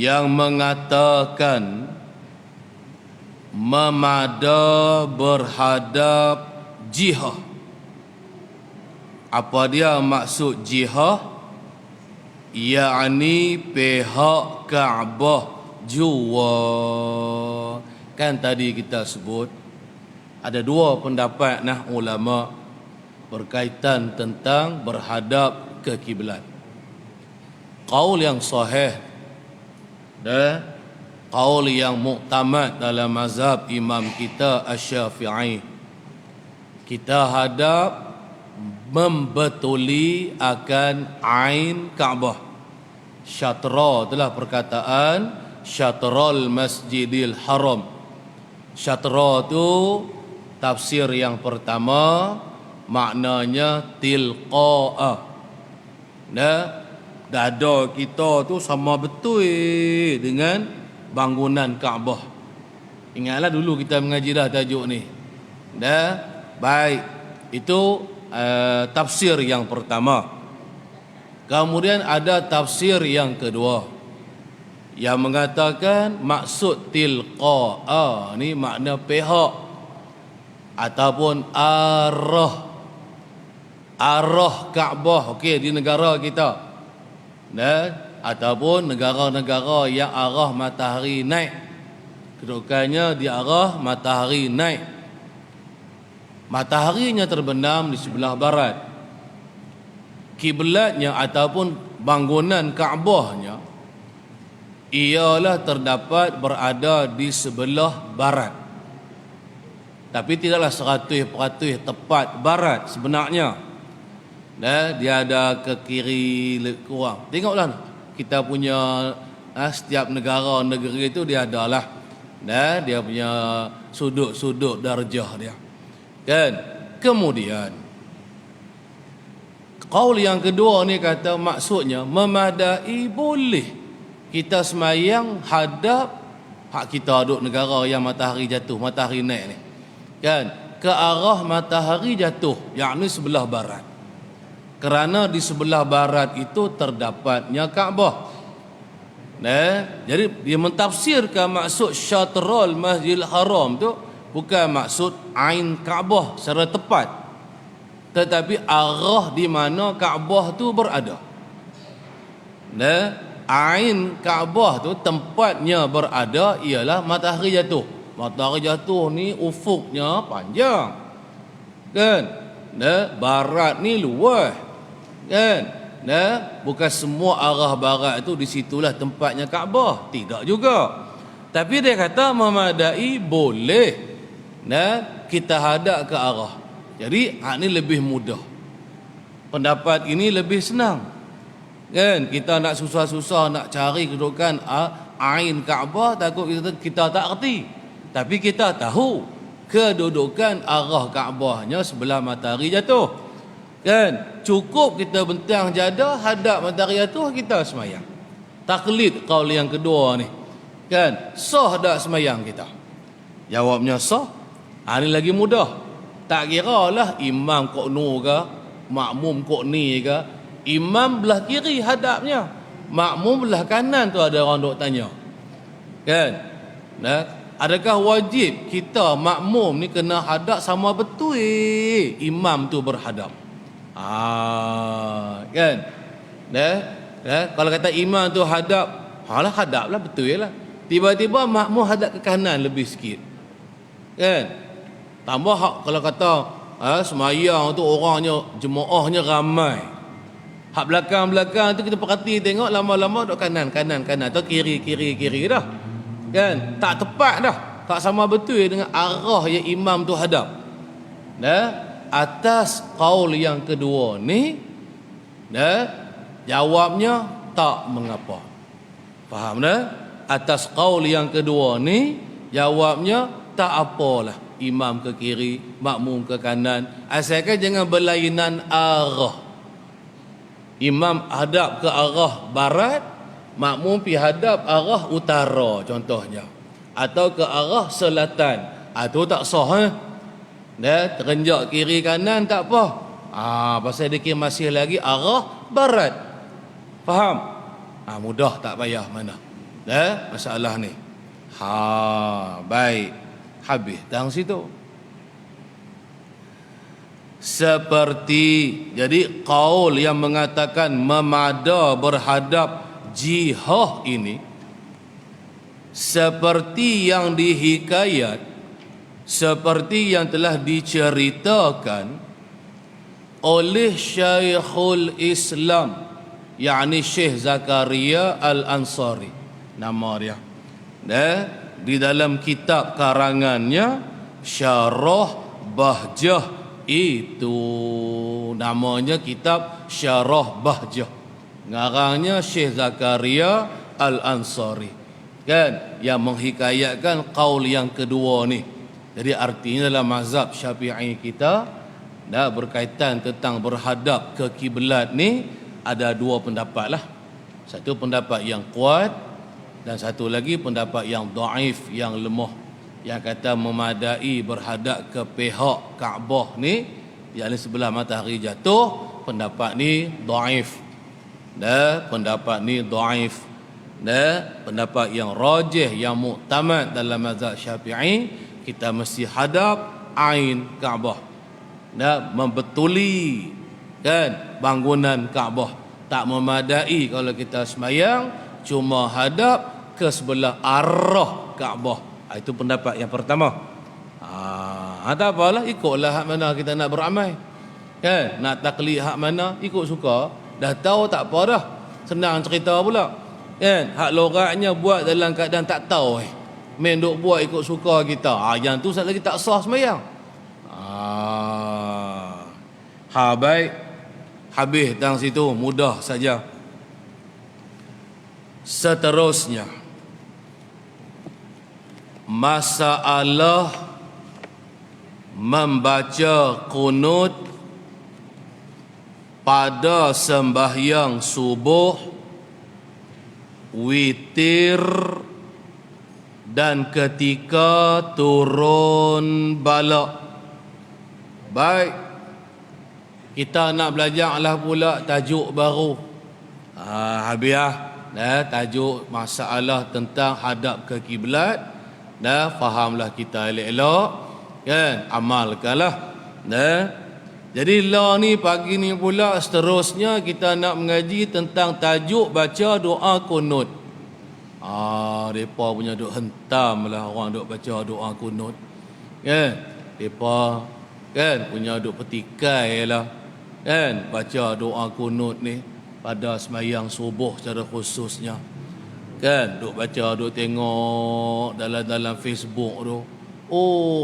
yang mengatakan memada berhadap jihah. Apa dia maksud jihah? Yakni pihak Kaabah jua. Kan tadi kita sebut ada dua pendapat ulama berkaitan tentang berhadap ke kiblat. Qaul yang sahih dan qaul yang muktamad dalam mazhab imam kita Asy-Syafi'i, kita hadap membetuli akan ain Kaabah. Syatra itulah perkataan syatrul Masjidil Haram. Syatra itu tafsir yang pertama maknanya tilqa'a. Dada kita tu sama betul dengan bangunan Kaabah. Ingatlah dulu kita mengaji dah tajuk ni. Baik. Itu tafsir yang pertama. Kemudian ada tafsir yang kedua yang mengatakan maksud tilqa'a ni makna pihak ataupun arah Kaabah, okey, di negara kita. Ataupun negara-negara yang arah matahari naik, kedudukannya di arah matahari naik. Mataharinya terbenam di sebelah barat. Kiblatnya ataupun bangunan Kaabahnya ialah terdapat berada di sebelah barat. Tapi tidaklah 100% tepat barat sebenarnya. Dia ada ke kiri kurang. Tengoklah kita punya setiap negara negeri itu dia adalah dia punya sudut-sudut darjah dia. Kan? Kemudian qaul yang kedua ni kata maksudnya memadai boleh kita semayang hadap hak kita duduk negara yang matahari jatuh, matahari naik ni. Kan? Ke arah matahari jatuh, yakni sebelah barat. Kerana di sebelah barat itu terdapatnya Kaabah. Jadi dia mentafsirkan maksud syatrul Masjidil Haram tu bukan maksud ain Kaabah secara tepat, tetapi arah di mana Kaabah tu berada. Ain Kaabah tu tempatnya berada ialah matahari jatuh. Matahari jatuh ni ufuknya panjang. Kan? Barat ni luas. Kan? Bukan semua arah barat itu disitulah tempatnya Kaabah. Tidak juga. Tapi dia kata memadai boleh kita hadap ke arah. Jadi ini lebih mudah. Pendapat ini lebih senang. Kan? Kita nak susah-susah nak cari kedudukan ain Kaabah, takut kita tak erti. Tapi kita tahu kedudukan arah Kaabahnya sebelah matahari jatuh. Kan? Cukup kita bentang jadah hadap matahari jatuh, kita semayang. Taklid qaul yang kedua ni. Kan? Sah tak semayang kita? Jawabnya sah. Ini lagi mudah. Tak kira lah imam kok nu ke, makmum kok ni ke. Imam belah kiri hadapnya, makmum belah kanan tu ada orang duk tanya. Kan? Adakah wajib kita makmum ni kena hadap sama betul imam tu berhadap? Kan? Kalau kata imam tu hadap, hadaplah betul lah. Tiba-tiba makmum hadap ke kanan lebih sikit. Kan? Tambah kalau kata semayang tu orangnya, jemaahnya ramai. Hak belakang-belakang tu kita perhati tengok lama-lama duk kanan atau kiri dah. Kan? Tak tepat dah. Tak sama betul dengan arah yang imam tu hadap. Atas qaul yang kedua ni, jawabnya tak mengapa. Faham dah? Atas qaul yang kedua ni, jawabnya tak apalah. Imam ke kiri, makmum ke kanan, asalkan jangan berlainan arah. Imam hadap ke arah barat, makmum pi hadap arah utara contohnya, atau ke arah selatan. Itu tak sah. Terenjak kiri kanan tak apa. Pasal dia masih lagi arah barat. Faham? Mudah, tak payah mana. masalah ni. Baik. Habis tang situ. Seperti jadi qaul yang mengatakan memada berhadap jihah ini seperti yang dihikayat, seperti yang telah diceritakan oleh Syekhul Islam, yakni Syekh Zakaria Al-Ansari nama dia. Di dalam kitab karangannya Syarah Bahjah, itu namanya kitab Syarah Bahjah, ngarangnya Syekh Zakaria Al-Ansari, kan, yang menghikayatkan qaul yang kedua ni. Jadi artinya dalam mazhab Syafi'i kita berkaitan tentang berhadap ke kiblat ni ada dua pendapat lah. Satu pendapat yang kuat dan satu lagi pendapat yang dhaif, yang lemah, yang kata memadai berhadap ke pihak Kaabah ni, yakni sebelah matahari jatuh. Pendapat ni dhaif. Pendapat ni dhaif. Pendapat yang rajih, yang muktamad dalam mazhab Syafi'i, kita mesti hadap ain Kaabah, membetuli, kan, bangunan Kaabah. Tak memadai kalau kita semayang cuma hadap ke sebelah arah Kaabah. Itu pendapat yang pertama. Tak apalah, ikutlah hak mana kita nak beramal, kan. Nak taklid hak mana, ikut suka. Dah tahu tak apa dah, senang cerita pula, kan. Hak loraknya buat dalam keadaan tak tahu, main duk buat ikut suka kita, yang tu sat lagi tak sah semayang. Baik. Habis tang situ, mudah saja. Seterusnya, masalah membaca qunut pada sembahyang subuh, witir, dan ketika turun bala. Baik, kita nak belajar lah pula tajuk baru. Habis tajuk masalah tentang hadap ke kiblat. Fahamlah kita elok-elok, kan, amalkanlah. Jadi lah ni pagi ni pula seterusnya kita nak mengaji tentang tajuk baca doa kunut. Depa punya duk hentam lah orang duk baca doa kunut, kan. Depa, kan, punya duk petikai lah, kan, baca doa kunut ni pada sembahyang subuh secara khususnya, kan. Duk baca, duk tengok dalam Facebook tu.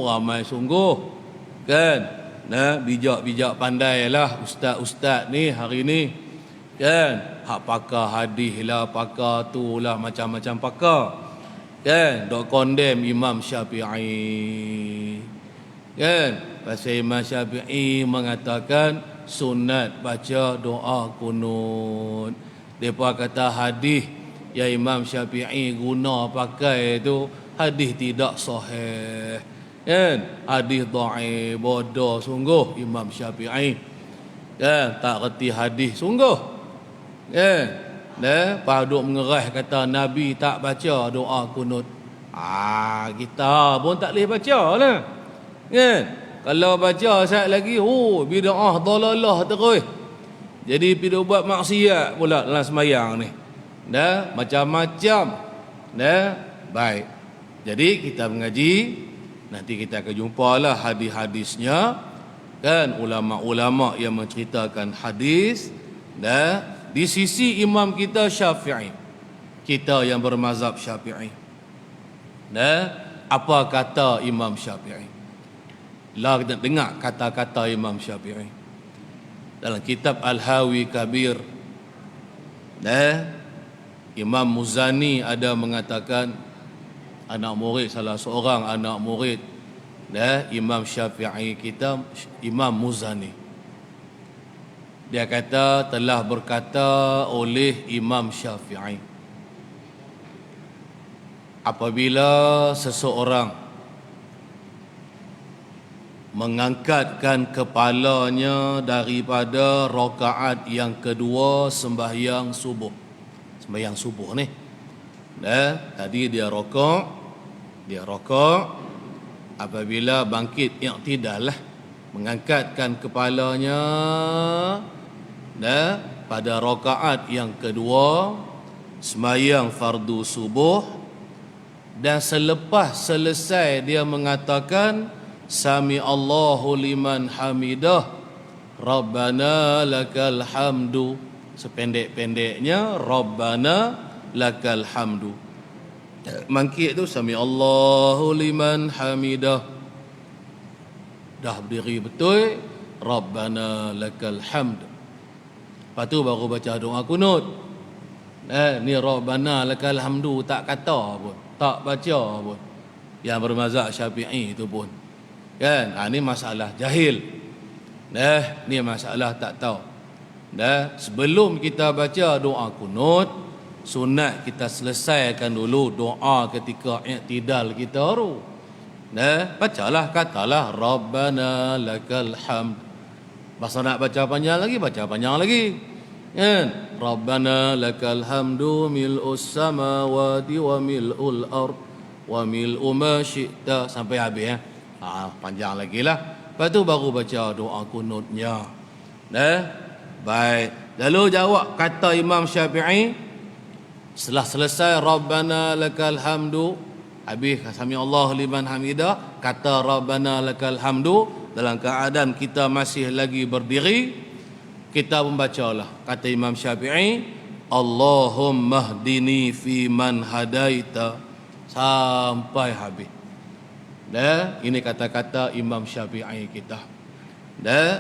Ramai sungguh, kan. Bijak-bijak pandai lah ustaz-ustaz ni hari ni, kan. Hak pakar hadis lah, pakar tu lah, macam-macam pakar, kan. Duk condemn Imam Syafi'i, kan. Pasal Imam Syafi'i mengatakan sunat baca doa kunut. Depa kata hadis yang Imam Syafi'i guna pakai tu hadis tidak sahih, kan. Hadis dhaif, bodoh sungguh Imam Syafi'i, kan. Tak reti hadis sungguh, kan. Paduk mengerah kata Nabi tak baca doa kunut. Kita pun tak boleh baca lah, kan. Kalau baca saat lagi, bid'ah dalalah terus. Jadi pergi buat maksiat pula dalam sembahyang ni. Macam-macam. Baik. Jadi kita mengaji, nanti kita akan jumpalah hadis-hadisnya, kan, ulama-ulama yang menceritakan hadis, di sisi imam kita Syafi'i, kita yang bermazhab Syafi'i. Apa kata Imam Syafi'i? Kita dengar kata-kata Imam Syafi'i dalam kitab Al-Hawi Kabir. Imam Muzani ada mengatakan, anak murid, salah seorang anak murid Imam Syafi'i kita, Imam Muzani, dia kata telah berkata oleh Imam Syafi'i, apabila seseorang mengangkatkan kepalanya daripada rakaat yang kedua sembahyang subuh ni, Tadi dia rokok, apabila bangkit i'tidal lah, mengangkatkan kepalanya pada rakaat yang kedua sembahyang fardu subuh, dan selepas selesai dia mengatakan sami Allahu liman hamidah rabbana lakal hamdu, sependek-pendeknya rabbana lakal hamdu. Bangkit tu sami Allahu liman hamidah, dah berdiri betul rabbana lakal hamd. Lepas tu baru baca doa kunut. Ni rabbana lakal hamdu tak kata pun, tak baca pun. Yang bermazhab Syafi'i tu pun. Kan? Ni masalah jahil. Ni masalah tak tahu. Sebelum kita baca doa kunut, sunat kita selesaikan dulu doa ketika i'tidal kita tu. Bacalah, katalah rabbana lakal hamd. Masa nak baca panjang lagi, baca panjang lagi. Kan? Rabbana lakal hamdu mil'us samawati wa mil'ul ard wa mil'u ma syi'ta, sampai habis. Panjang lagi lah. Lepas tu baru baca doa kunutnya. Baik. Lalu jawab kata Imam Syafi'i, setelah selesai rabbana lakal hamdu, habis sami Allah liman hamidah, kata rabbana lakal hamdu, dalam keadaan kita masih lagi berdiri, kita membacalah kata Imam Syafi'i, Allahumma hdini fi man hadaita, sampai habis. Ini kata-kata Imam Syafi'i kita.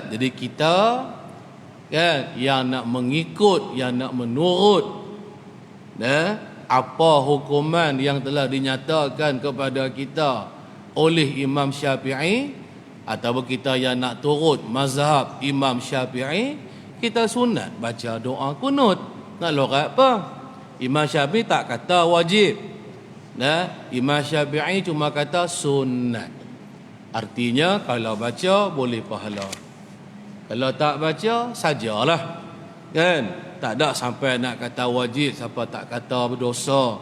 Jadi kita yang nak mengikut, yang nak menurut apa hukuman yang telah dinyatakan kepada kita oleh Imam Syafi'i, atau kita yang nak turut mazhab Imam Syafi'i, kita sunat baca doa kunut. Nak lorat apa? Imam Syafi'i tak kata wajib. Imam Syafi'i cuma kata sunat. Artinya kalau baca boleh pahala, kalau tak baca sajalah. Kan? Tak ada sampai nak kata wajib, siapa tak kata berdosa.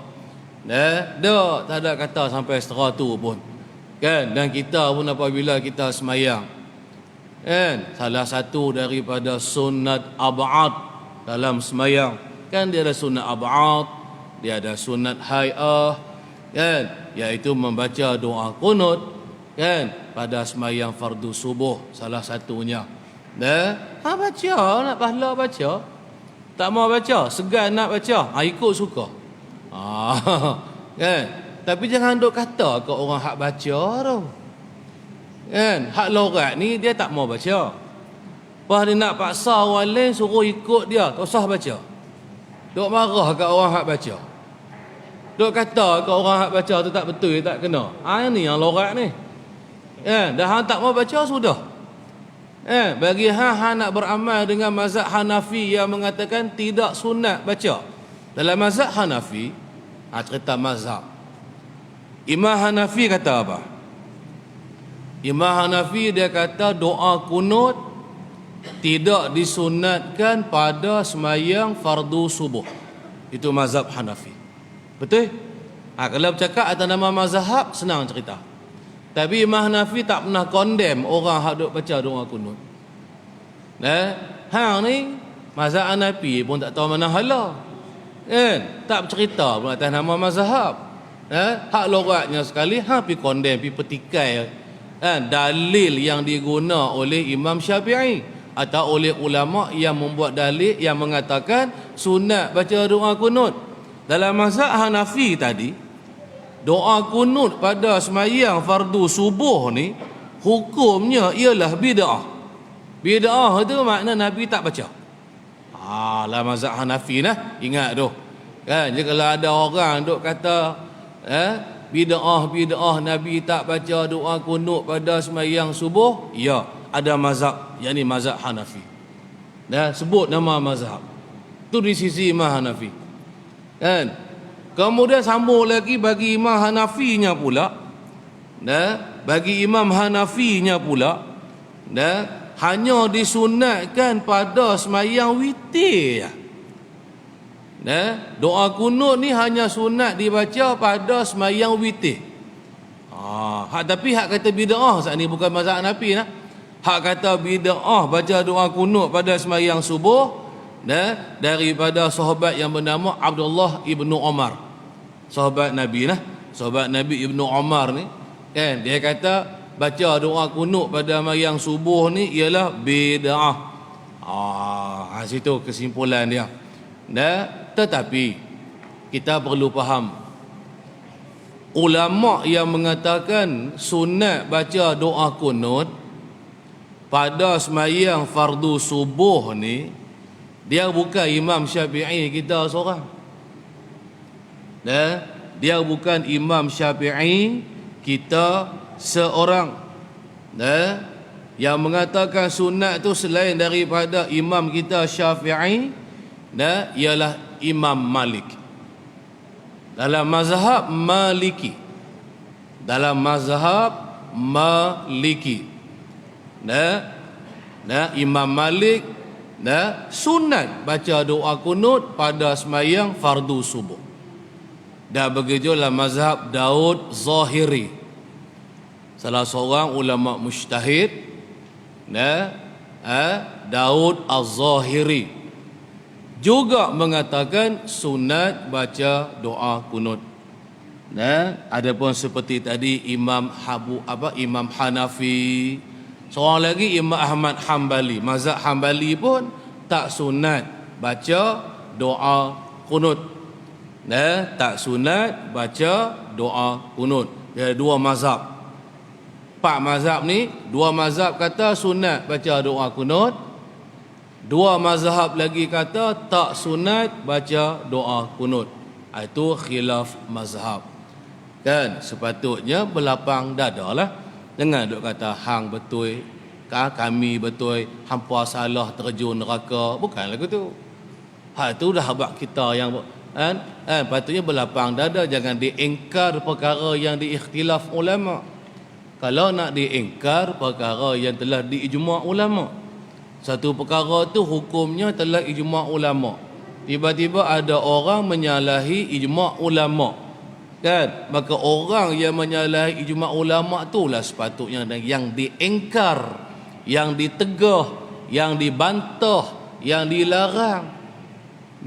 Tak ada kata sampai setera tu pun. Kan? Dan kita pun apabila kita semayang, kan, salah satu daripada sunat ab'ad dalam semayang, kan dia ada sunat ab'ad, dia ada sunat hay'ah, kan, iaitu membaca doa kunut, kan, pada semayang fardu subuh salah satunya. Baca, nak pahala baca. Tak mau baca, segan nak baca, ikut suka. Kan? Tapi jangan duk kata ke orang hak baca tu. Kan? Hak lorat ni dia tak mau baca. Lepas dia nak paksa orang lain suruh ikut dia, tak usah baca. Duk marah kat orang hak baca. Duk kata ke orang hak baca tu tak betul, tak kena. Ini yang lorat ni. Kan? Dah hang tak mau baca sudah. Bagi hang nak beramal dengan mazhab Hanafi yang mengatakan tidak sunat baca. Dalam mazhab Hanafi, cerita mazhab, Imam Hanafi kata apa? Imam Hanafi dia kata doa kunut tidak disunatkan pada semayang fardu subuh. Itu mazhab Hanafi. Betul? Kalau bercakap atas nama mazhab, senang cerita. Tapi Imam Hanafi tak pernah condemn orang yang duk baca doa kunut. Hang ni mazhab Hanafi pun tak tahu mana hala. Kan? Tak bercerita pun atas nama mazhab. Hak loratnya sekali hang pi condemn, pi petikai dalil yang diguna oleh Imam Syafi'i atau oleh ulama yang membuat dalil yang mengatakan sunat baca doa kunut. Dalam mazhab Hanafi tadi, doa kunut pada semayang fardu subuh ni hukumnya ialah bid'ah. Bid'ah itu makna Nabi tak baca. Lah mazhab Hanafi nah, ingat tu. Kan, jadi kalau ada orang duk kata bid'ah Nabi tak baca doa kunut pada semayang subuh, ya, ada mazhab, yakni mazhab Hanafi. Sebut nama mazhab. Tu di sisi Imam Hanafi. Kan? Kemudian sambung lagi bagi Imam Hanafinya pula. Bagi Imam Hanafinya pula, hanya disunatkan pada semayang witir. Doa kunut ni hanya sunat dibaca pada semayang witir. Tapi hak kata bid'ah saat ni bukan mazhab Hanafi nah. Hak kata bid'ah baca doa kunut pada semayang subuh daripada sahabat yang bernama Abdullah ibnu Umar. Sahabat Nabi nah. Sahabat Nabi Ibnu Umar ni kan, dia kata baca doa kunut pada semayang subuh ni ialah bid'ah. Situ kesimpulan dia. Tetapi kita perlu faham, ulama yang mengatakan sunat baca doa kunut pada semayang fardu subuh ni, dia bukan Imam Syafi'i kita seorang. Dia bukan Imam Syafi'i kita seorang. Yang mengatakan sunat tu selain daripada imam kita Syafi'i ialah Imam Malik. Dalam mazhab Maliki. Imam Malik sunat baca doa kunut pada semayang fardu subuh. Dan begitu dalam mazhab Daud Zahiri, salah seorang ulama mujtahid, Daud Az-Zahiri juga mengatakan sunat baca doa kunut. Adapun seperti tadi Imam Hanafi, seorang lagi Imam Ahmad Hambali, mazhab Hambali pun tak sunat baca doa kunut. Tak sunat baca doa kunut. Dia dua mazhab. Empat mazhab ni, dua mazhab kata sunat baca doa kunut, dua mazhab lagi kata tak sunat baca doa kunut. Itu khilaf mazhab. Kan sepatutnya berlapang dada lah. Jangan duk kata hang betul, kami betul, hampa salah terjun neraka. Bukan lagu tu. Itu dah habaq kita yang patutnya berlapang dada, jangan diingkar perkara yang diikhtilaf ulama. Kalau nak diingkar perkara yang telah diijma' ulama, satu perkara tu hukumnya telah ijma' ulama, tiba-tiba ada orang menyalahi ijma' ulama, kan? Maka orang yang menyalahi ijma' ulama itulah sepatutnya yang diingkar, yang ditegah, yang dibantah, yang dilarang.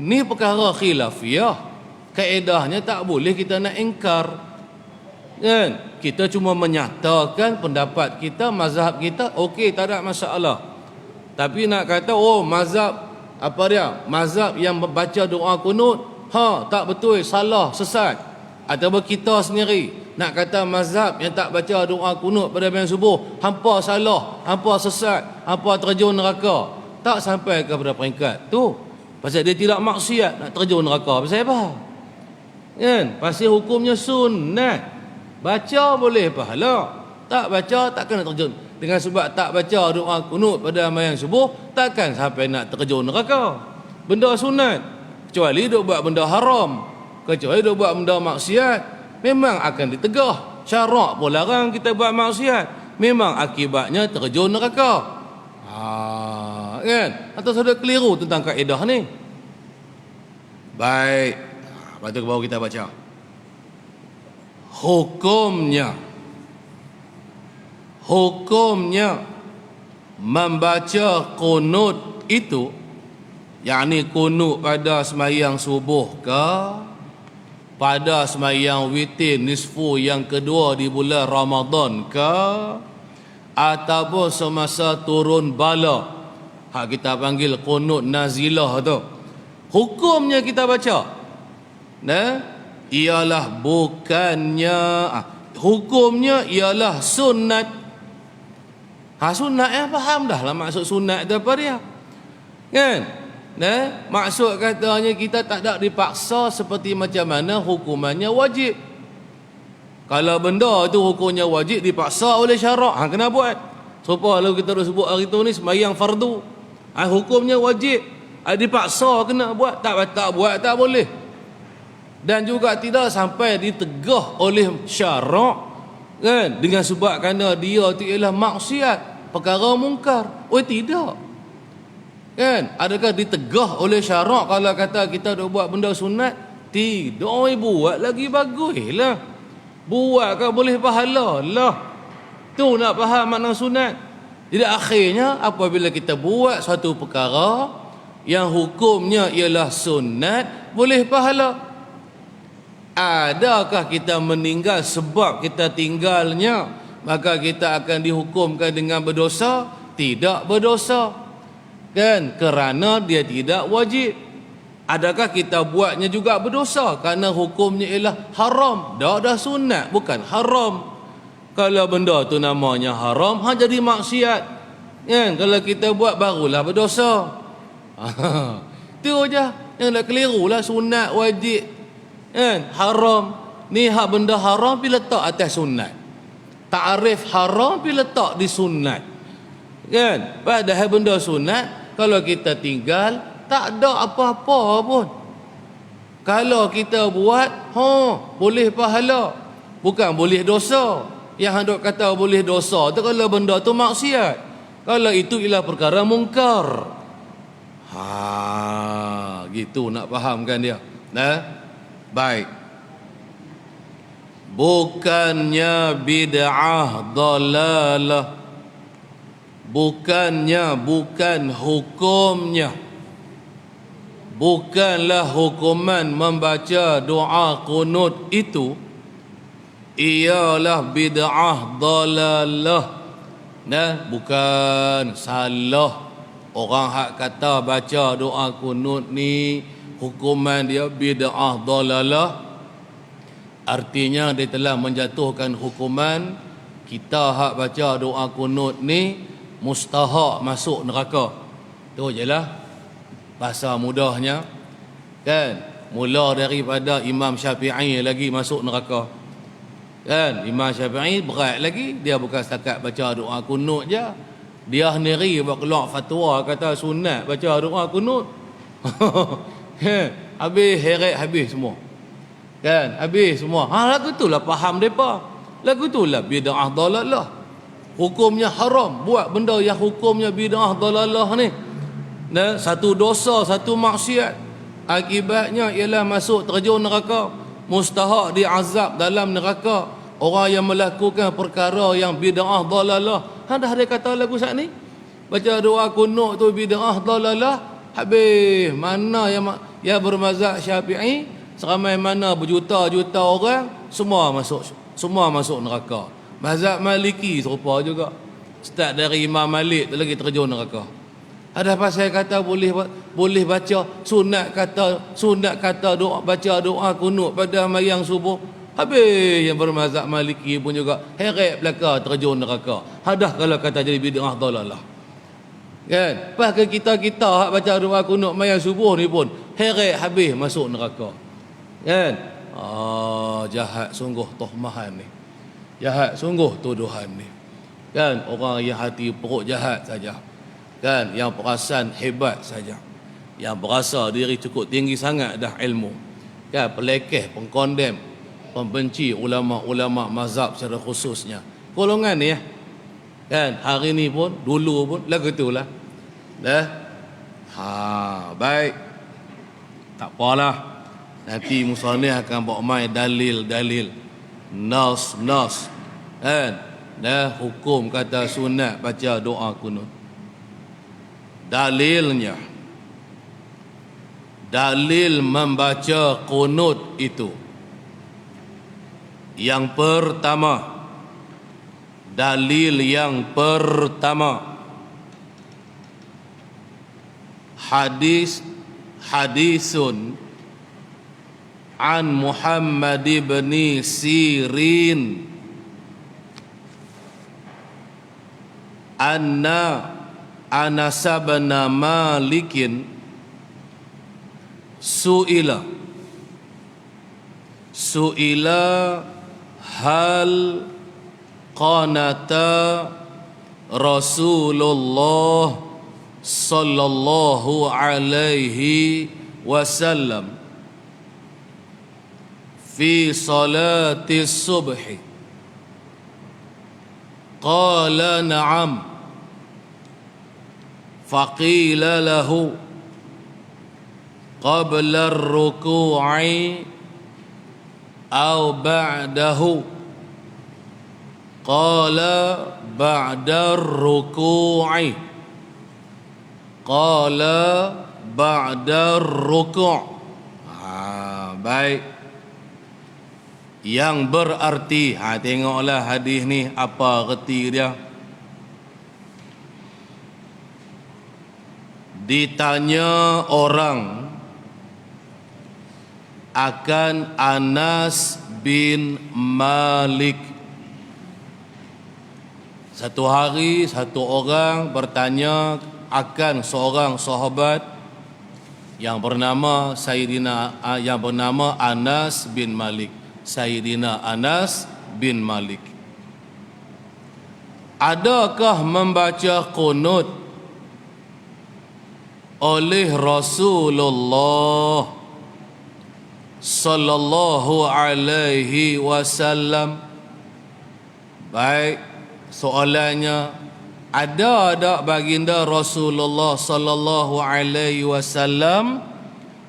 Ni perkara khilafiyah. Kaedahnya tak boleh kita nak ingkar, kan? Kita cuma menyatakan pendapat kita, mazhab kita, okey, tak ada masalah. Tapi nak kata mazhab apa dia? Mazhab yang membaca doa kunut tak betul, salah, sesat. Ataupun kita sendiri nak kata mazhab yang tak baca doa kunut pada sembahyang subuh hampa salah, hampa sesat, hampa terjun neraka. Tak sampai kepada peringkat tu. Pasal dia tidak maksiat nak terjun neraka. Pasal apa? Kan? Pasal hukumnya sunat. Baca boleh pahala, tak baca tak kena terjun. Dengan sebab tak baca doa kunut pada sembahyang subuh, takkan sampai nak terjun neraka. Benda sunat. Kecuali duk buat benda haram, kecuali duk buat benda maksiat, memang akan ditegah. Syarak pun larang kita buat maksiat, memang akibatnya terjun neraka. Kan? Atau sudah keliru tentang kaedah ni. Baik. Lepas tu baru kita baca hukumnya membaca kunut itu, yakni kunut pada sembahyang subuh ke, pada sembahyang witir nisfu yang kedua di bulan Ramadan ke, ataupun semasa turun bala, hak kita panggil kunut nazilah tu, hukumnya kita baca ialah hukumnya ialah sunat. Sunat faham dah lah maksud sunat tu apa dia, kan? Maksud katanya kita tak ada dipaksa seperti macam mana hukumannya wajib. Kalau benda tu hukumnya wajib dipaksa oleh syarak, kena buat. Serupa lalu kita dah sebut hari tu ni sembahyang fardu, hukumnya wajib, dipaksa kena buat, tak buat tak boleh. Dan juga tidak sampai ditegah oleh syarak, kan, dengan sebab kerana dia tu ialah maksiat, perkara mungkar. Tidak. Kan? Adakah ditegah oleh syarak kalau kata kita dah buat benda sunat? Tidak, buat lagi baguslah. Buat kan boleh pahala lah. Tu nak faham makna sunat. Jadi akhirnya apabila kita buat satu perkara yang hukumnya ialah sunat, boleh pahala. Adakah kita meninggal sebab kita tinggalnya, maka kita akan dihukumkan dengan berdosa? Tidak berdosa. Kan? Kerana dia tidak wajib. Adakah kita buatnya juga berdosa kerana hukumnya ialah haram? Dah sunat, bukan haram. Kalau benda tu namanya haram, jadi maksiat. Kan? Kalau kita buat barulah berdosa. Tu je yang nak keliru lah, sunat wajib. Kan? Haram. Ni hak benda haram bila letak atas sunat. Ta'arif haram bila letak di sunat. Kan? Padahal benda sunat kalau kita tinggal tak ada apa-apa pun. Kalau kita buat, boleh pahala, bukan boleh dosa. Yang hendak kata boleh dosa tu kalau benda tu maksiat. Kalau itu ialah perkara mungkar. Gitu nak fahamkan dia. Nah, baik. Bukannya bid'ah dalalah. Bukan hukumnya. Bukanlah hukuman membaca doa qunut itu ialah bid'ah dalalah. Nah, bukan salah. Orang hak kata baca doa qunut ni hukuman dia bid'ah dalalah, artinya dia telah menjatuhkan hukuman kita hak baca doa qunut ni mustahak masuk neraka. Tu jelah bahasa mudahnya. Kan? Mula daripada Imam Syafi'i lagi masuk neraka. Kan? Imam Syafi'i berat lagi. Dia bukan setakat baca doa qunut je. Dia sendiri buat keluar fatwa kata sunat baca doa qunut. Habis heret habis semua. Kan? Habis semua. Lagu tu lah faham mereka. Lagu tu lah bid'ah dalalah. Hukumnya haram. Buat benda yang hukumnya bid'ah dalalah ni. Nah, satu dosa, satu maksiat. Akibatnya ialah masuk terjun neraka. Mustahak diazab dalam neraka. Orang yang melakukan perkara yang bid'ah dalalah. Dah dia kata lagu saat ni. Baca doa qunut tu bid'ah dalalah. Habis mana yang bermazhab Syafi'i, seramai mana berjuta-juta orang, semua masuk neraka. Mazhab Maliki serupa juga. Start dari Imam Malik tu lagi terjun neraka. Ada pasal kata boleh baca sunat kata doa, baca doa qunut pada mayang subuh. Habis yang bermazhab Maliki pun juga heret belaka terjun neraka. Hadah kalau kata jadi bid'ah dalalah. Kan? Bahkan kita hak baca doa qunut mayang subuh ni pun heret habis masuk neraka. Kan? Jahat sungguh tuhmahan ni. Jahat sungguh tuduhan ni. Kan? Orang yang hati perut jahat saja. Kan? Yang perasan hebat saja. Yang berasa diri cukup tinggi sangat dah ilmu. Kan? Pelekeh, pengkondem, pembenci ulama-ulama mazhab secara khususnya. Golongan ni ya. Kan? Hari ni pun, dulu pun lagu itulah. Dah. Baik. Tak apalah. Nanti musannif akan bawa mai dalil-dalil. Nas. Kan? Dah hukum kata sunat baca doa qunut. Dalilnya. Dalil membaca qunut itu. Yang pertama, dalil yang pertama, hadisun an Muhammad ibn Sirin anna Anas bin Malikin su'ila hal qanata Rasulullah sallallahu alaihi wasallam fi salati subhi. Qala na'am. faqila lahu qabla ar-ruku'i aw ba'dahu qala ba'da ar-ruku'i qala ba'da ar-ruku'. Baik, yang berarti tengoklah hadis ni apa reti dia. Ditanya orang akan Anas bin Malik. Satu hari satu orang bertanya akan seorang sahabat yang bernama Anas bin Malik. Sayyidina Anas bin Malik, adakah membaca qunut oleh Rasulullah sallallahu alaihi wasallam? Baik, soalannya, ada tak baginda Rasulullah sallallahu alaihi wasallam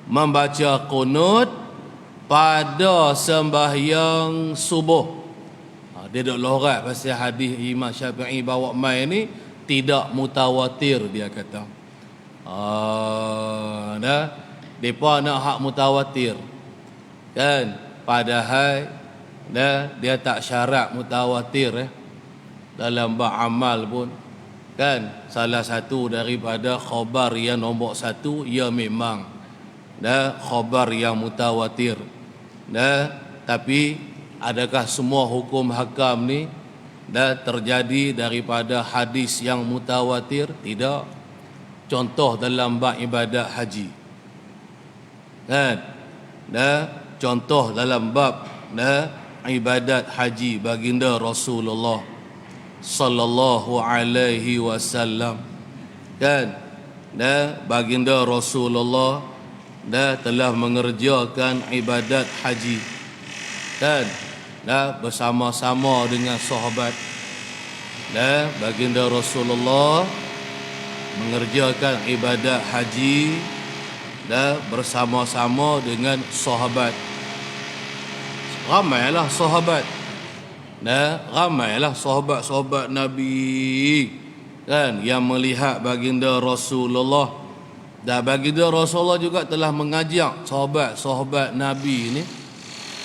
membaca qunut pada sembahyang subuh? Dia dok lorat pasal hadis Imam Syafi'i bawa mai ni tidak mutawatir, dia kata. Depa nak hak mutawatir. Kan? Padahal dia tak syarat mutawatir dalam bab amal pun. Kan, salah satu daripada khabar yang nombor satu, ia memang khabar yang mutawatir. Tapi adakah semua hukum hakam ni terjadi daripada hadis yang mutawatir? Tidak. Contoh dalam bab ibadat haji, kan, contoh dalam bab ibadat haji baginda Rasulullah sallallahu alaihi wasallam, kan, baginda Rasulullah telah mengerjakan ibadat haji, kan, bersama-sama dengan sahabat. Baginda Rasulullah mengerjakan ibadat haji bersama-sama dengan sahabat. Ramailah sahabat, ramailah sahabat-sahabat Nabi, kan, yang melihat baginda Rasulullah. Dan baginda Rasulullah juga telah mengajak sahabat-sahabat Nabi ni,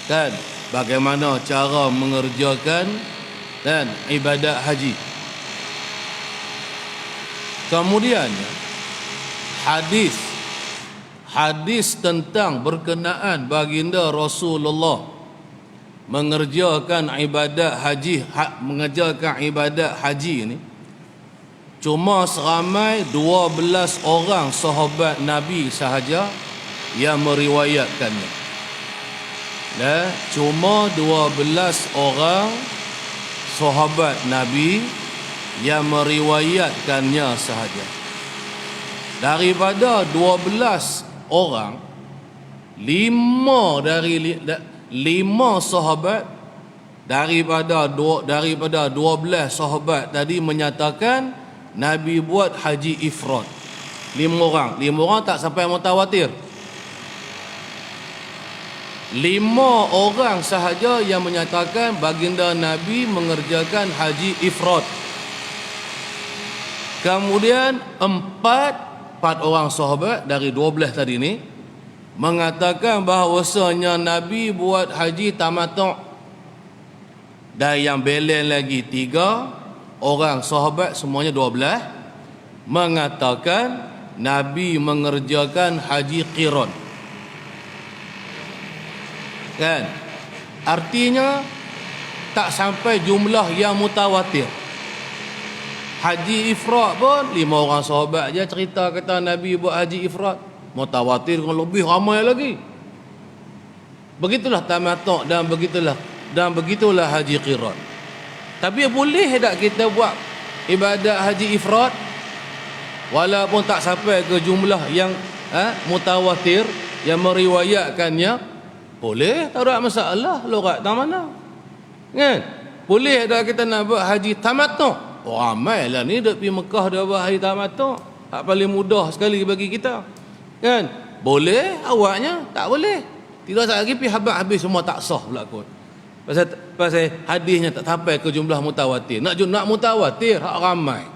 kan, bagaimana cara mengerjakan dan ibadat haji. Kemudian hadis tentang berkenaan baginda Rasulullah mengerjakan ibadat haji ini cuma seramai 12 orang sahabat Nabi sahaja yang meriwayatkannya. Cuma 12 orang sahabat Nabi yang meriwayatkannya sahaja. Daripada 12 orang, 5 sahabat daripada 12 sahabat tadi menyatakan Nabi buat haji ifrad. 5 orang tak sampai mutawatir. 5 orang sahaja yang menyatakan baginda Nabi mengerjakan haji ifrad. Kemudian 4 orang sahabat dari 12 tadi ni mengatakan bahawasanya Nabi buat haji tamattu'. Dan yang belen lagi 3 orang sahabat, semuanya 12, mengatakan Nabi mengerjakan haji qiran. Kan? Artinya tak sampai jumlah yang mutawatir. Haji ifrad pun 5 orang sahabat je cerita kata Nabi buat haji ifrad. Mutawatir kan lebih ramai lagi. Begitulah tamattu' dan begitulah haji qiran. Tapi boleh tak kita buat ibadat haji ifrad walaupun tak sampai ke jumlah yang mutawatir yang meriwayatkannya? Boleh, tak ada masalah. Lorat tak mana, kan? Boleh tak kita nak buat haji tamattu'? Ramai lah ni duk pergi Mekah dia buat haji tamattu'. hak paling mudah sekali bagi kita. Kan? Boleh awaknya, tak boleh. Tidak lagi pi habis semua tak sah pula kot. Pasal hadisnya tak sampai ke jumlah mutawatir. Nak mutawatir hak ramai.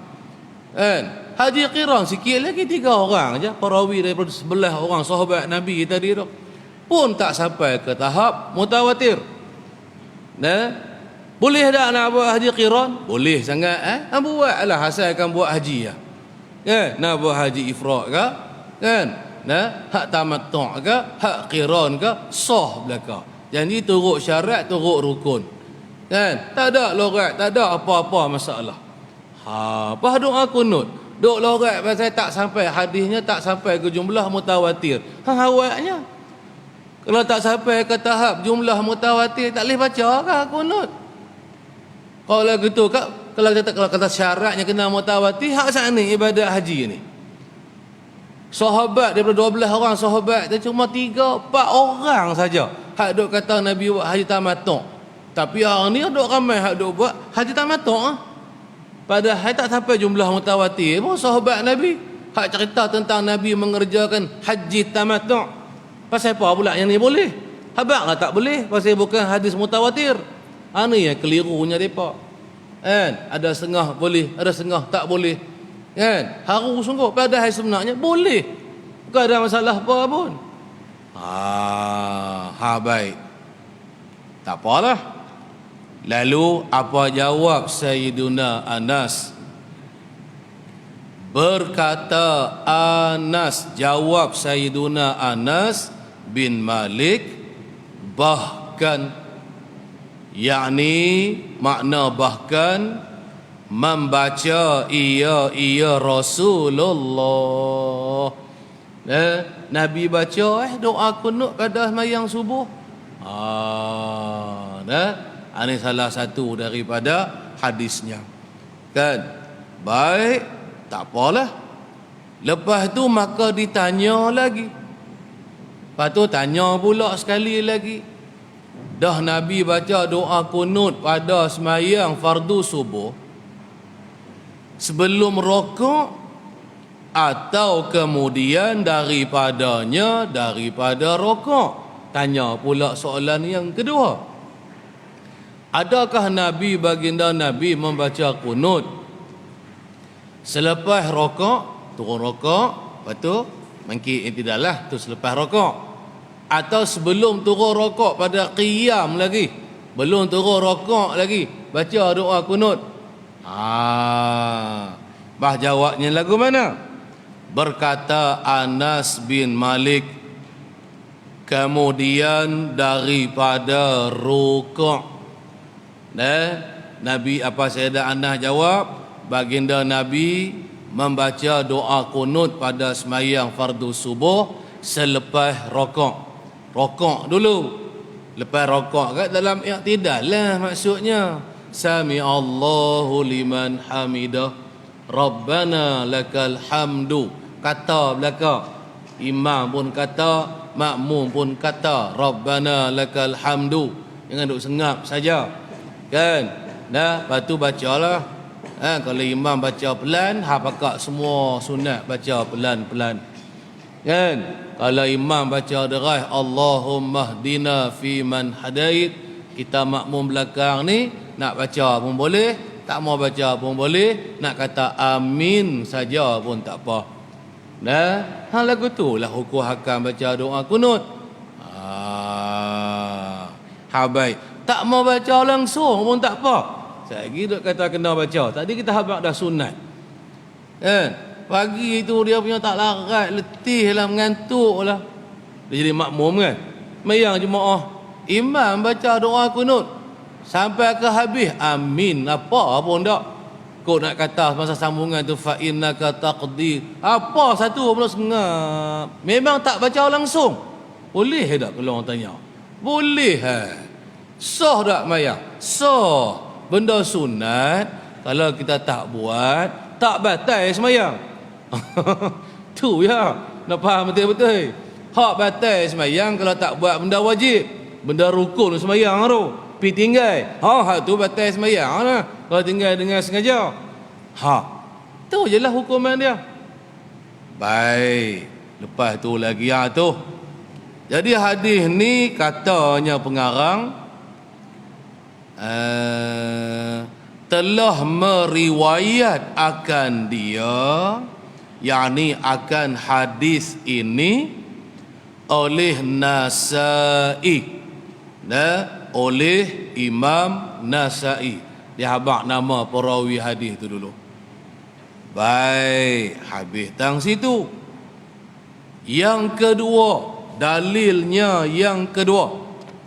Kan? Haji qiran sikit lagi 3 orang aja, perawi daripada 11 orang sahabat Nabi tadi tu. Pun tak sampai ke tahap mutawatir. Nah, boleh tak nak buat haji qiran? Boleh sangat buatlah asalkan buat haji ya. Kan? Nak buat haji ifrad ke? Kan? Nah, hak tamattu' ke, hak qiran ke, sah belaka. Jadi turut syarat, turut rukun. Kan? Tak ada lorat, tak ada apa-apa masalah. Apa doa kunut? Duk lorat pasal tak sampai hadisnya, tak sampai ke jumlah mutawatir. Awaknya kalau tak sampai ke tahap jumlah mutawatir, tak boleh baca ke kunut? Kalau gitu kalau kata syaratnya kena mutawatir, hak sana ibadat haji ni. Sahabat daripada 12 orang sahabat tu cuma 3-4 orang saja hak duk kata Nabi buat haji tamattu'. Tapi orang ni duk ramai hak duk buat haji tamattu'. Padahal tak sampai jumlah mutawatir pun sahabat Nabi hak cerita tentang Nabi mengerjakan haji tamattu'. Pasal apa pula yang ni boleh? Habaqlah tak boleh pasal bukan hadis mutawatir. Ni yang kelirunya depa. Kan? Ada setengah boleh, ada setengah tak boleh. Kan? Haru sungguh. Padahal sebenarnya boleh. Bukan ada masalah apa pun. Baik. Tak apalah. Lalu apa jawab Sayyiduna Anas? Berkata Anas, jawab Sayyiduna Anas bin Malik, bahkan, yakni makna bahkan, membaca ia Rasulullah. Nabi baca doa kunut pada sembahyang subuh. Ini salah satu daripada hadisnya. Kan? Baik, tak apalah. Lepas tu maka ditanya lagi. Lepas tu tanya pula sekali lagi. Dah Nabi baca doa kunut pada sembahyang fardu subuh sebelum rokok atau kemudian daripada rokok? Tanya pula soalan yang kedua. Adakah Nabi, baginda Nabi membaca kunut selepas rokok, turun rokok, lepas tu mangkit i'tidal tu selepas rokok, atau sebelum turun rokok pada qiyam lagi, belum turun rokok lagi baca doa kunut? Jawabnya lagu mana? Berkata Anas bin Malik, kemudian daripada rukuk. Nabi apa Sayyidah Anas jawab, baginda Nabi membaca doa kunut pada sembahyang fardu subuh selepas rokok. Rokok dulu. Lepas rokok kat dalam i'tidal lah maksudnya. Sami Allahu liman hamidah, Rabbana lakal hamdu. Kata belaka. Imam pun kata, makmum pun kata, Rabbana lakal hamdu. Jangan duk sengap saja. Kan? Lepas tu bacalah. Kalau imam baca pelan, pakak semua sunat baca pelan-pelan. Kan? Kalau imam baca deras, Allahumma hdina fi man hadait, kita makmum belakang ni nak baca pun boleh, tak mau baca pun boleh, nak kata amin saja pun tak apa. Lagu tu lah hukum hakam baca doa kunut. Baik. Tak mau baca langsung pun tak apa. Saya lagi duk kata kena baca. Tadi kita habaq dah sunat. Kan? Pagi tu dia punya tak larat, letih lah, mengantuk lah. Dia jadi makmum kan? Mayang jemaah. Imam baca doa kunut sampai ke habis, amin apa pun tak. Kau nak kata masa sambungan tu fa innaka taqdi. Apa satu pun sengap. Memang tak baca langsung. Boleh tak kalau orang tanya? Boleh. Sah tak mayang? Sah. Benda sunat kalau kita tak buat, tak batal sembahyang. Tu ya. Nak faham betul-betul. Hak batal sembahyang kalau tak buat benda wajib, benda rukun sembahyang tu. Pi tinggal. Hak tu batal sembahyang lah. Kalau tinggal dengan sengaja. Tu je lah hukuman dia. Baik. Lepas tu lagi tu. Jadi hadis ni katanya pengarang telah meriwayat akan dia, yakni akan hadis ini oleh Nasai, oleh Imam Nasai. Dia habaq nama perawi hadis tu dulu. Baik, habis tang situ. Yang kedua, dalilnya yang kedua.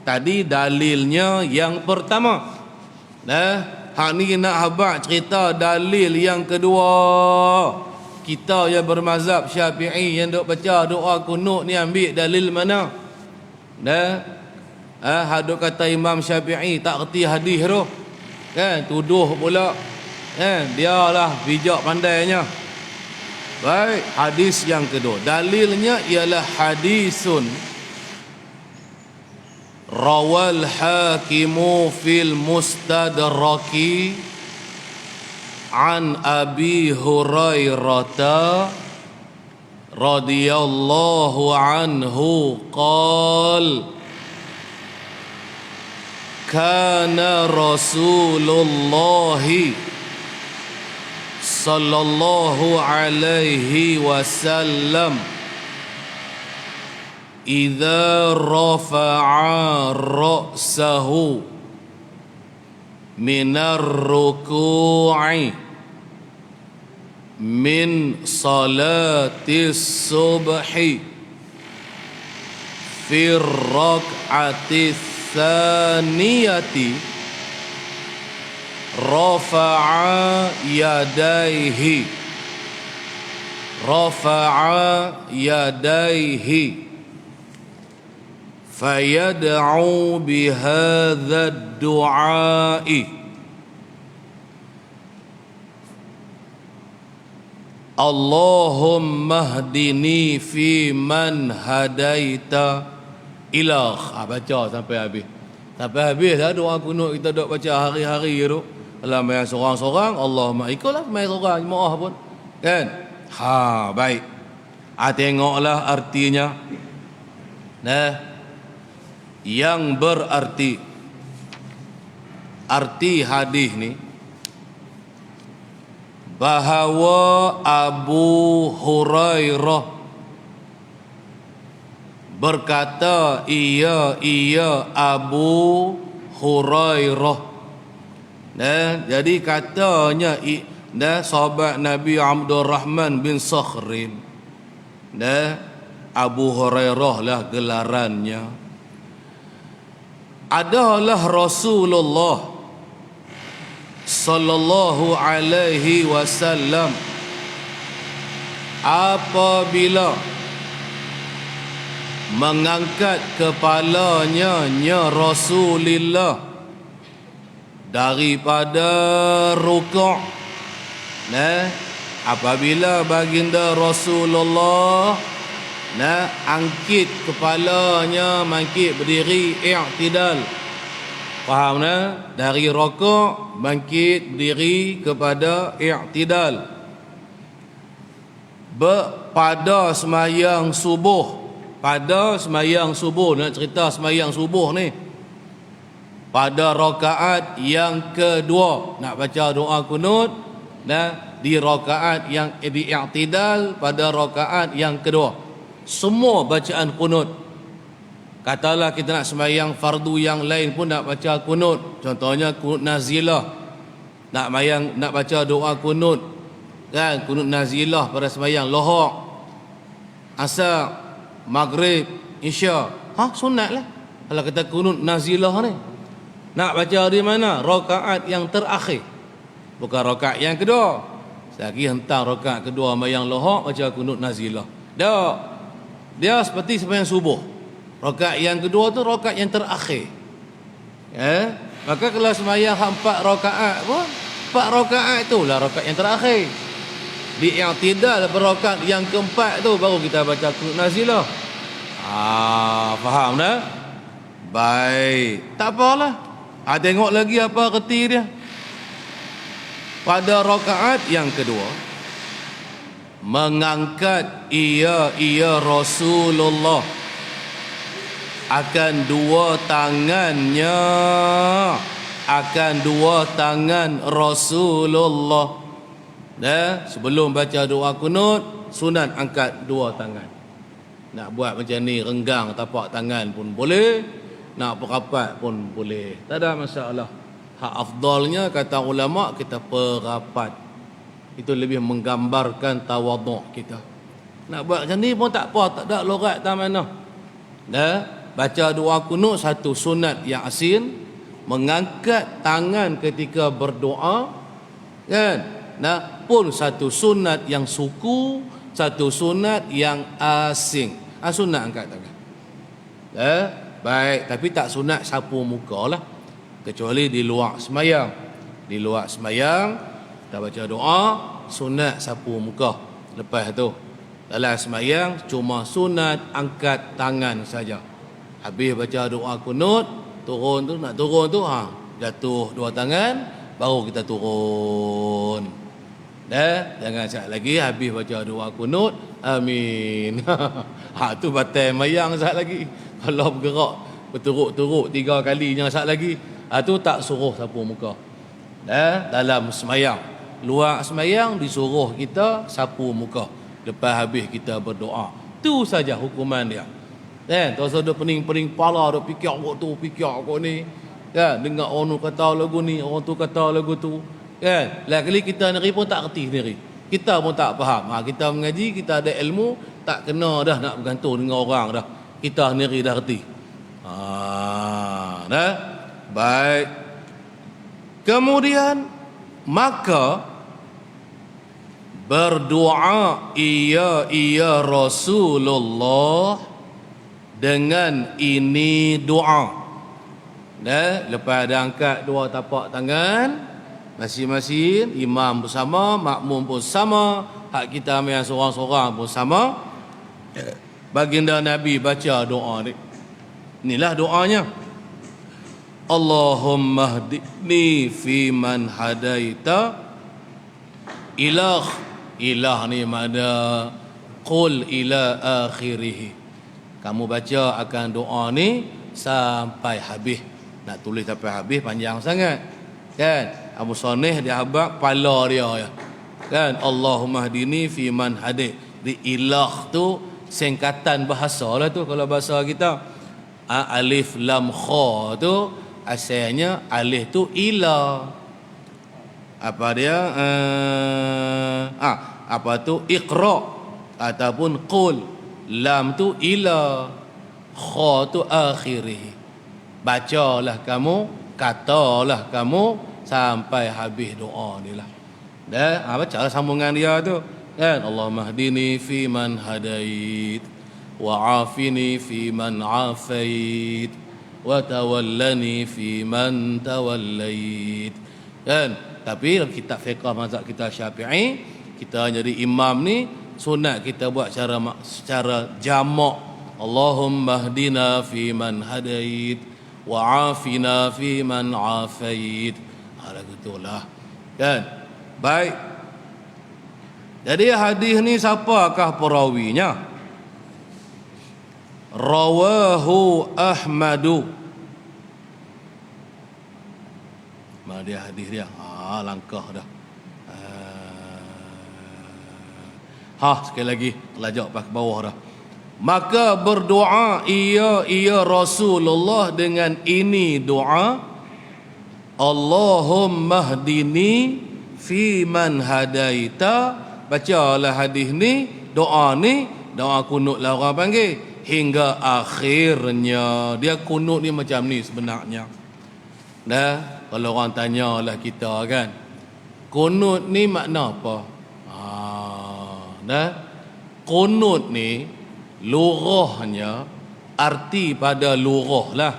Tadi dalilnya yang pertama. Hak ni nak habaq cerita dalil yang kedua. Kita yang bermazhab Syafi'i yang duk baca doa kunut ni ambil dalil mana? Haduk kata Imam Syafi'i tak reti hadis tu. Kan tuduh pula. Dialah bijak pandainya. Baik, hadis yang kedua. Dalilnya ialah hadisun rawal hakimu fil mustadraki an Abi Hurairah radhiyallahu anhu qala kana Rasulullah sallallahu alaihi wasallam idza rafa'a ra'sahu minar ruku'i min salatis subhi fi rak'atis tsaniyati rafa'a yadayhi fayad'u bihadza ad-du'a'i Allahumma hdini fi man hadaita ilah. Baca sampai habis. Sampai habis dah doa kunut kita dok baca hari-hari tu. Kalau main seorang-seorang, Allahumma ikutlah main seorang jemaah pun. Kan? Baik. Tengoklah artinya. Yang berarti arti hadis ni bahawa Abu Hurairah berkata, ia Abu Hurairah. Jadi katanya sahabat Nabi Abdul Rahman bin Sakhrin. Abu Hurairah lah gelarannya. Adalah Rasulullah sallallahu alaihi wasallam apabila mengangkat kepalanya Rasulullah daripada rukuk. Apabila baginda Rasulullah angkit kepalanya, mangkit berdiri, i'tidal. Faham dari rukuk bangkit berdiri kepada i'tidal. Pada semayang subuh, nak cerita semayang subuh ni, pada rakaat yang kedua nak baca doa kunut di rakaat yang di i'tidal, pada rakaat yang kedua semua bacaan kunut. Katalah kita nak sembahyang fardu yang lain pun nak baca kunut. Contohnya kunut nazilah. Nak baca doa kunut. Kan kunut nazilah pada sembahyang lohor, asar, maghrib, isya. Sunat lah. Kalau kata kunut nazilah ni, nak baca di mana? Rakaat yang terakhir. Bukan rakaat yang kedua. Selagi hentar rakaat kedua sembahyang lohor baca kunut nazilah. Dia seperti sembahyang subuh. Rakaat yang kedua tu rakaat yang terakhir. Maka kalau sembahyang 4 rakaat pun 4 rakaat itulah rakaat yang terakhir. Di i'tidal rakaat yang keempat tu baru kita baca kunut nazilah. Faham dah? Baik. Tak apalah. Tengok lagi apa reti dia. Pada rakaat yang kedua mengangkat ia Rasulullah akan dua tangannya, akan dua tangan Rasulullah. Sebelum baca doa kunut, sunat angkat dua tangan. Nak buat macam ni, renggang tapak tangan pun boleh, nak perapat pun boleh, tak ada masalah. Hak afdalnya kata ulama kita perapat, itu lebih menggambarkan tawaduk kita. Nak buat macam ni pun tak apa, tak ada lorat tak mana. Baca doa kunut satu sunat yang asin, mengangkat tangan ketika berdoa, kan? Pun satu sunat yang suku, satu sunat yang asing. Sunat angkat tangan. Baik, tapi tak sunat sapu muka lah, kecuali di luar semayang. Di luar semayang kita baca doa, sunat sapu muka. Lepas tu dalam semayang cuma sunat angkat tangan saja. Habis baca doa kunut, turun tu, nak turun tu jatuh dua tangan, baru kita turun. Jangan sekali lagi habis baca doa kunut, amin. Tu batal mayang sekali lagi. Kalau bergerak berturut-turut 3 kali jangan sekali lagi, tu tak suruh sapu muka. Dalam semayang, luar semayang disuruh kita sapu muka lepas habis kita berdoa. Tu saja hukuman dia. Tak usah duk pening-pening kepala, duk fikir kok tu, fikir kok ni. Dengar orang tu kata lagu ni, orang tu kata lagu tu. Lain kali kita sendiri pun tak kerti sendiri, kita pun tak faham. Kita mengaji, kita ada ilmu, tak kena dah nak bergantung dengan orang dah, kita sendiri dah kerti. Baik. Kemudian maka berdoa ia Rasulullah dengan ini doa. Lepas ada angkat dua tapak tangan, masing-masing imam bersama, makmum pun sama, hak kita yang seorang-seorang pun sama. Baginda Nabi baca doa ni. Inilah doanya. Allahumma hdini fi man hadaita. Ilah ni makna qul ila akhirih. Kamu baca akan doa ni sampai habis. Nak tulis sampai habis panjang sangat, kan? Abu Sonih dia habaq kepala dia ya. Kan? Allahumma hdini fi man hadait. Di ilah tu singkatan bahasa lah tu kalau bahasa kita. Alif lam kha tu asalnya alif tu ila. Apa dia? Apa tu iqra ataupun qul. Lam tu ila, kha tu akhirih. Bacalah kamu, katalah kamu sampai habis doa ni lah. Bacalah sambungan dia tu, kan? Allahumma hdini fi man hadait, wa afini fi man afait, wa tawallani fi man tawallait. Kan? Tapi dalam kitab fiqh mazhab kita Syafi'i, kita jadi imam ni sunat kita buat secara jamak. Allahumma hdina fi man hadait, wa afina fi man afait. Gitulah, kan? Baik. Jadi hadis ni siapakah perawinya? Rawahu Ahmadu. Mana dia hadis dia? Langkah dah. Sekali lagi telajak ke bawah dah. Maka berdoa ia Rasulullah dengan ini doa, Allahumma hdini fi man hadaita. Bacalah hadis ni, doa ni, doa kunut lah orang panggil, hingga akhirnya. Dia kunut ni macam ni sebenarnya. Kalau orang tanyalah kita kan, kunut ni makna apa? Kunut ni lughahnya, arti pada lughah lah,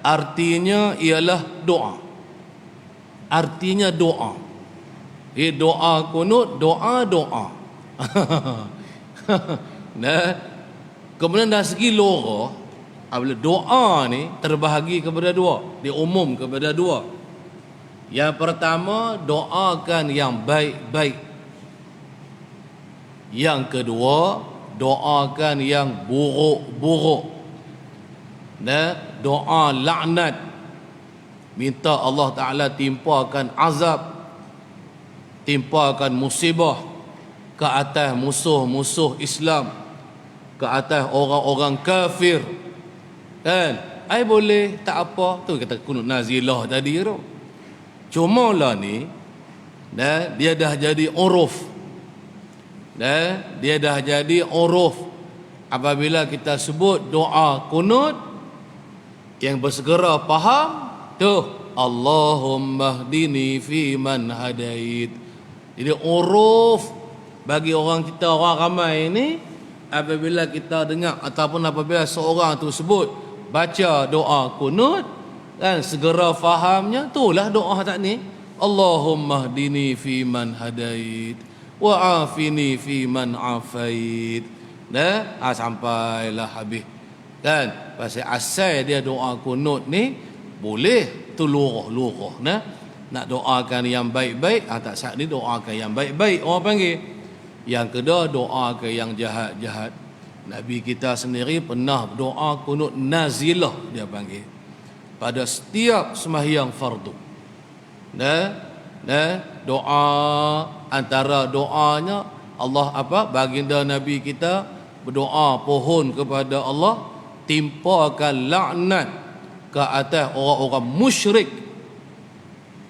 artinya ialah doa. Artinya doa. Doa kunut, doa. Kemudian dari segi lughah, doa ni terbahagi kepada dua, diumum kepada dua. Yang pertama, doakan yang baik-baik. Yang kedua, doakan yang buruk-buruk. Doa laknat, minta Allah Ta'ala timpakan azab, timpakan musibah ke atas musuh-musuh Islam, ke atas orang-orang kafir. Kan? Boleh, tak apa. Tu kata kunut nazilah tadi tu. Cuma lah ni, dia dah jadi uruf. Dia dah jadi uruf. Apabila kita sebut doa kunut, yang bersegera faham tu, Allahumma hdini fi man hadait. Jadi uruf bagi orang kita, orang ramai ni, apabila kita dengar ataupun apabila seorang tu sebut baca doa kunut, kan, segera fahamnya itulah doa tak ni, Allahumma hdini fi man hadait wa afini fi man afait. Sampailah habis. Kan, pasal asal dia doa kunut ni boleh tu luruh-luruh. Nak doakan yang baik-baik, tak sah ni doakan yang baik-baik orang panggil. Yang kedua, doakan yang jahat-jahat. Nabi kita sendiri pernah doa kunut nazilah, dia panggil, pada setiap sembahyang fardu. Doa, antara doanya Allah baginda Nabi kita berdoa pohon kepada Allah timpakan laknat ke atas orang-orang musyrik,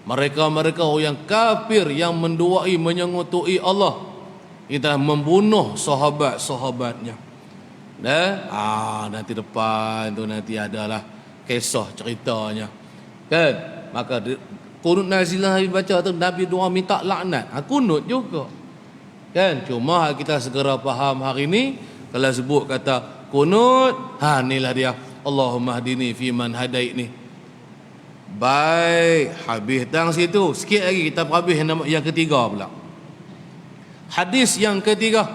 mereka-mereka orang kafir yang menduai menyengutui Allah, kita membunuh sahabat-sahabatnya. Nanti depan tu nanti adalah kisah ceritanya. Kan? Maka kunut nazilah Nabi baca tu, Nabi doa minta laknat. Kunut juga. Kan? Cuma kita segera faham hari ni, kalau sebut kata kunut, inilah dia, Allahumma hdini fi man hadait ni. Baik, habis tang situ. Sikit lagi kita habis yang ketiga pula. Hadis yang ketiga.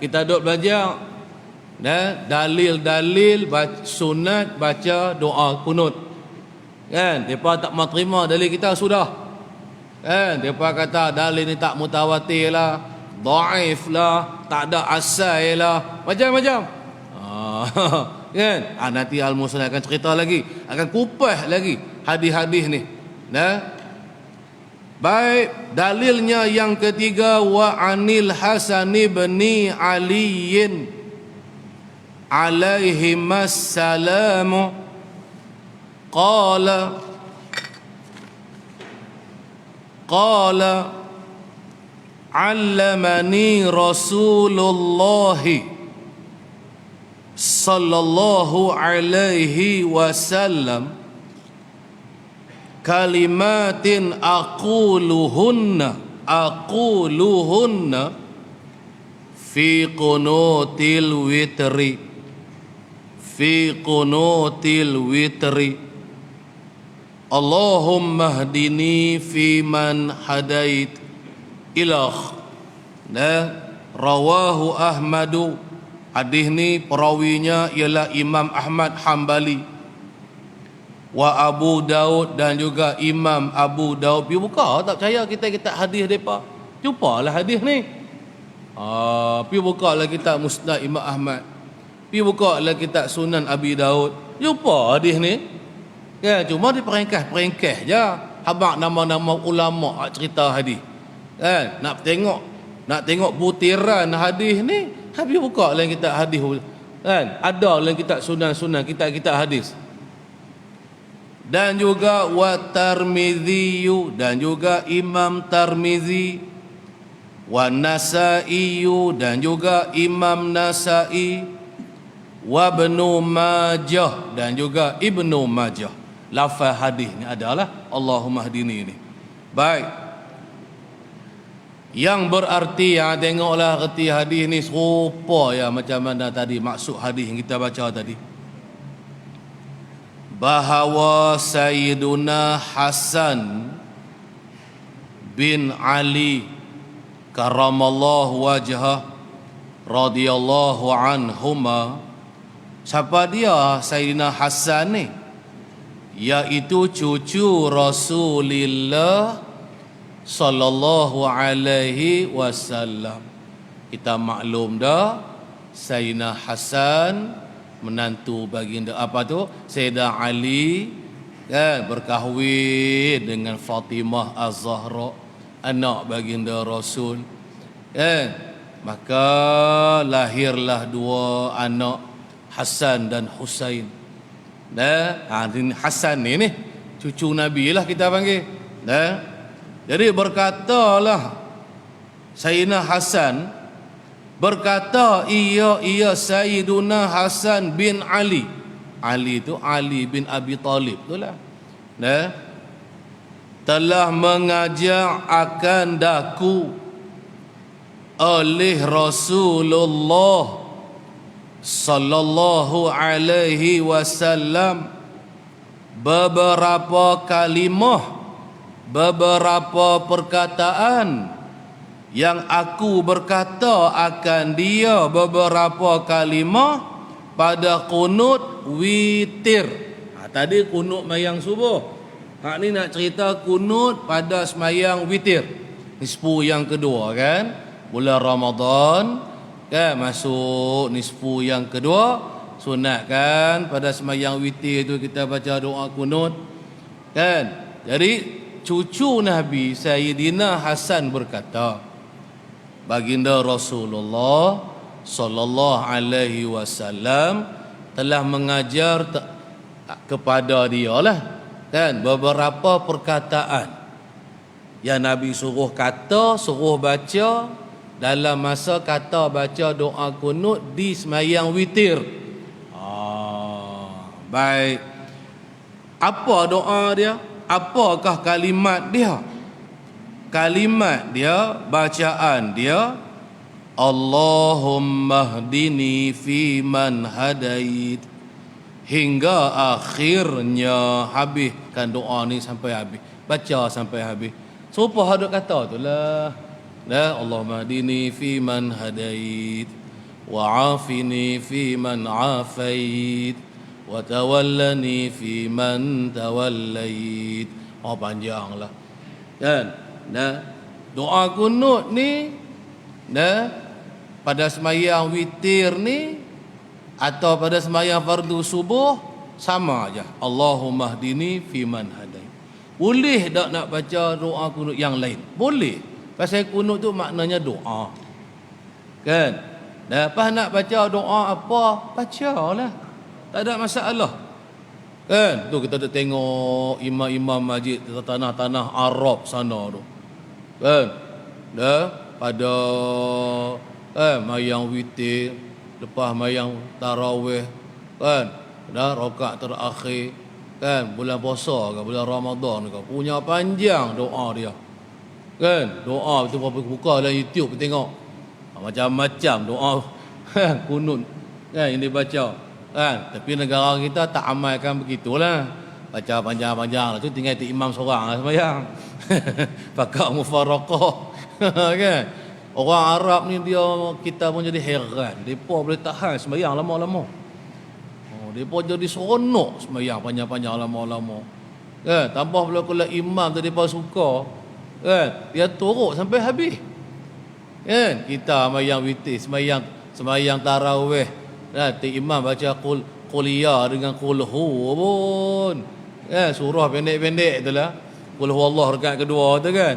Kita duk belajar dalil-dalil sunat baca doa kunut. Kan, depa tak mau terima dalil kita sudah. Kan, depa kata dalil ni tak mutawatir lah, dhaif lah, tak ada asal lah, macam-macam. Kan? Nanti Al-Musan akan cerita lagi, akan kupas lagi hadis-hadis ni. Baik, dalilnya yang ketiga, wa anil Hasan bin Ali alaihi assalam qala allamani Rasulullah sallallahu alaihi wasallam kalimatin aquluhunna fi qunutil witri Allahumma hdini fi man hadait ilah. Rawahu Ahmadu. Hadis ni perawinya ialah Imam Ahmad Hambali, wa Abu Daud, dan juga Imam Abu Daud. Pergi buka, tak percaya kita hadis depa, jumpalah hadis ni. Pergi buka lah kitab Musnad Imam Ahmad, pergi buka lah kitab Sunan Abi Daud, jumpa hadis ni. Kan, cuma diperingkas je habaq nama-nama ulama cerita hadis. Kan, nak tengok butiran hadis ni, habis buka lah kitab hadis. Kan, ada lah kitab Sunan, kitab hadis. Dan juga wa Tirmizi, dan juga Imam Tirmizi, wa Nasa'i, dan juga Imam Nasa'i, wa Ibnu Majah, dan juga Ibnu Majah. Lafaz hadis ni adalah Allahumma hdini ni. Baik, yang berarti tengoklah reti hadis ni serupa macam mana tadi maksud hadis yang kita baca tadi, bahawa Sayyiduna Hasan bin Ali karamallahu wajhah radhiyallahu anhuma. Siapa dia Sayyidina Hasan ni? Iaitu cucu Rasulullah sallallahu alaihi wasallam. Kita maklum dah, Sayyidina Hasan menantu baginda apa tu? Sayyidina Ali kan berkahwin dengan Fatimah Az-Zahra, anak baginda Rasul. Kan? Maka lahirlah dua anak, Hasan dan Husain. Hasan ni cucu Nabi lah kita panggil. Jadi berkatalah Sayyidina Hasan berkata, ia Sayyiduna Hasan bin Ali. Ali itu Ali bin Abi Talib itulah. Telah mengajar akan daku oleh Rasulullah sallallahu alaihi wasallam beberapa kalimah, beberapa perkataan yang aku berkata akan dia beberapa kalimah pada kunut witir. Tadi kunut mayang subuh. Hak ni nak cerita kunut pada semayang witir. Nisfu yang kedua kan. Bulan Ramadan kan, masuk nisfu yang kedua, sunat kan pada semayang witir tu kita baca doa kunut kan. Jadi cucu Nabi Sayyidina Hasan berkata, baginda Rasulullah sallallahu alaihi wasallam telah mengajar kepada dia lah kan beberapa perkataan yang Nabi suruh kata, suruh baca dalam masa kata baca doa kunut di semayang witir. Baik. Apa doa dia? Apakah kalimat dia? Kalimat dia, bacaan dia, Allahumma hdini fi man hadait, hingga akhirnya habis kan doa ni sampai habis. Baca sampai habis. Serupa hadut kata tu lah. Allahumma hdini fi man hadait wa afini fi man afait wa tawallani fi man tawallait. Panjanglah. Kan? Doa kunut ni pada semayang witir ni atau pada semayang fardu subuh sama aja. Allahumma hdini fi man hadait. Boleh tak nak baca doa kunut yang lain? Boleh. Pasal kunut tu maknanya doa. Kan? Lepas nak baca doa apa? Bacalah. Tak ada masalah. Kan? Tu kita tengok imam-imam masjid tanah-tanah Arab sana tu. Kan? Pada mayang witir, lepas mayang tarawih kan, rakaat terakhir kan, bulan puasa ke bulan Ramadan ke, punya panjang doa dia kan. Doa tu buka dalam YouTube tengok macam-macam doa kunut kan yang dibaca kan. Tapi negara kita tak amalkan begitulah, baca panjang-panjang lah. Tu tinggal imam seorang lah sembahyang pakai mufaraqah kan. Orang Arab ni dia, kita pun jadi heran, depa boleh tahan sembahyang lama-lama. Depa jadi seronok sembahyang panjang-panjang lama-lama kan. Tambah pula kalau imam tu depa suka kan, dia turut sampai habis kan. Kita sembahyang witir, sembahyang tarawih kan, imam baca quliyah dengan qulhu pun kan, surah pendek-pendek tu lah, qul huwallah rakaat kedua tu kan.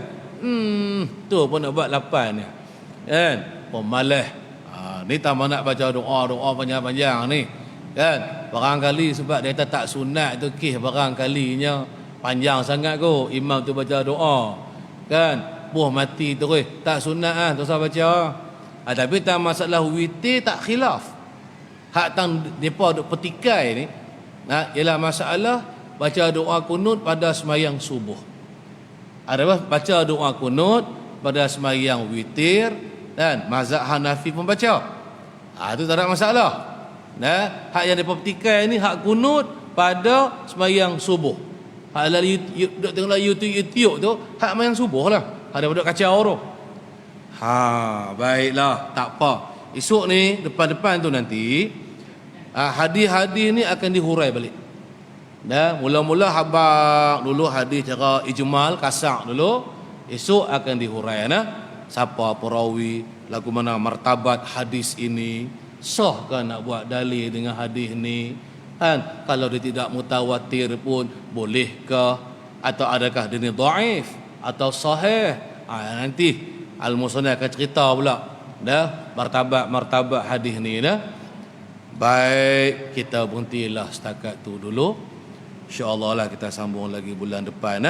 Tu pun nak buat 8 ni kan, pemalas. Ni tambah nak baca doa panjang-panjang ni kan. Barangkali sebab dia tak sunat tu kih, barangkalinya panjang sangat ko imam tu baca doa kan, buah mati terus tak sunat tak usah baca. Tapi tak masalah witir tak khilaf. Hak tang depa duk petikai ni ialah masalah baca doa kunut pada semayang subuh. Ada baca doa kunut pada semayang witir dan mazhab Hanafi pun baca. Itu tak ada masalah. Hak yang depa petikai ni hak kunut pada semayang subuh. Hak lalu duk tengok YouTube tu hak semayang subuh lah. Ada duk kacau tu. Baiklah, tak apa. Esok ni depan-depan tu nanti hadis-hadis ni akan dihurai balik. Mula-mula habaq dulu hadis cara ijmal kasak dulu. esok akan dihurai siapa perawi, lagu mana martabat hadis ini, sah ke nak buat dalil dengan hadis ni kan? Kalau dia tidak mutawatir pun bolehkah, atau adakah dia ni dhaif atau sahih? Nanti al-musannif akan cerita pula martabat hadis ni Baik, kita berhentilah setakat tu dulu. InsyaAllah lah kita sambung lagi bulan depan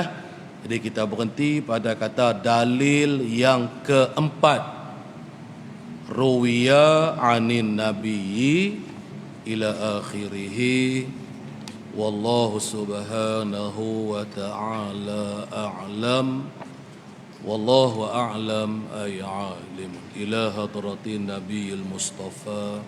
Jadi kita berhenti pada kata dalil yang keempat. Ruwiya anin nabiyyi ila akhirih. Wallahu subhanahu wa ta'ala a'lam. Wallahu a'lam ay alim. Ila hadratin nabiyil mustafa